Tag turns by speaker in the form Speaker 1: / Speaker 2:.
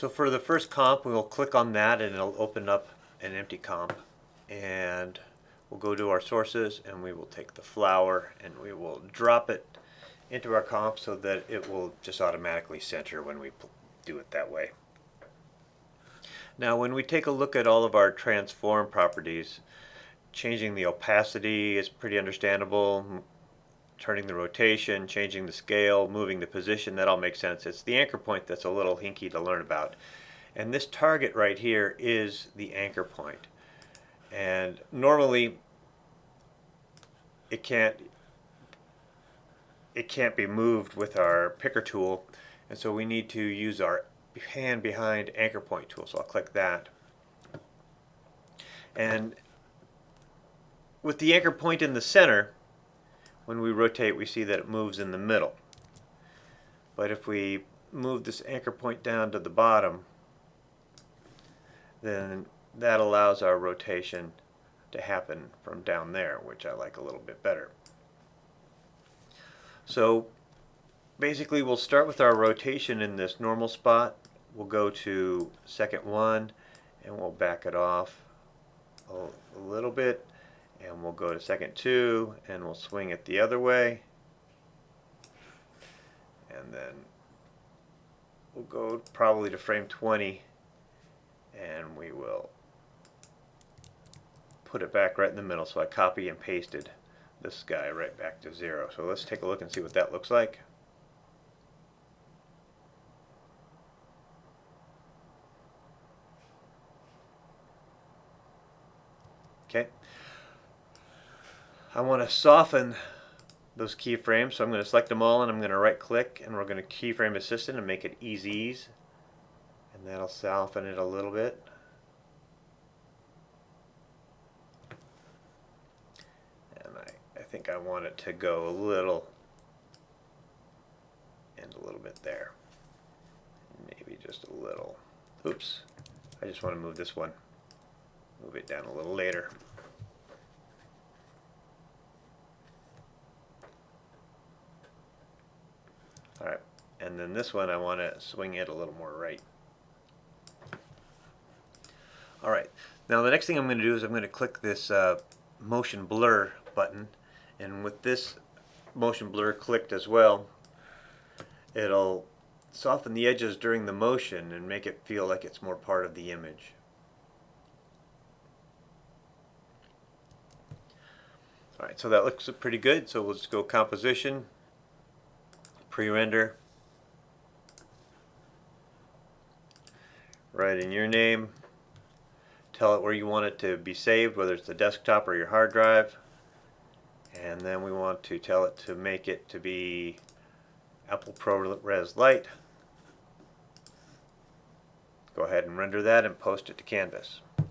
Speaker 1: So for the first comp, we'll click on that and it'll open up an empty comp. And we'll go to our sources and we will take the flower and we will drop it into our comp so that it will just automatically center when we do it that way. Now when we take a look at all of our transform properties, changing the opacity is pretty understandable. Turning the rotation, changing the scale, moving the position, that all makes sense. It's the anchor point that's a little hinky to learn about. And this target right here is the anchor point. And normally it can't be moved with our picker tool, and so we need to use our hand behind anchor point tool. So I'll click that. And with the anchor point in the center, when we rotate, we see that it moves in the middle. But if we move this anchor point down to the bottom, then that allows our rotation to happen from down there, which I like a little bit better. So basically we'll start with our rotation in this normal spot. We'll go to second one and we'll back it off a little bit. And we'll go to second two and we'll swing it the other way. And then we'll go probably to frame 20 and we will put it back right in the middle. So I copy and pasted this guy right back to 0. So let's take a look and see what that looks like. Okay. I want to soften those keyframes, so I'm going to select them all and I'm going to right click and we're going to keyframe assistant and make it ease, and that'll soften it a little bit. And I think I want it to go a little and a little bit there, maybe just a little. Oops, I just want to move this one, move it down a little later. Alright, and then this one I want to swing it a little more right. Alright, now the next thing I'm going to do is I'm going to click this motion blur button, and with this motion blur clicked as well, it'll soften the edges during the motion and make it feel like it's more part of the image. Alright, so that looks pretty good, so we'll just go composition, pre-render, write in your name, tell it where you want it to be saved, whether it's the desktop or your hard drive, and then we want to tell it to make it to be Apple ProRes Lite. Go ahead and render that and post it to Canvas.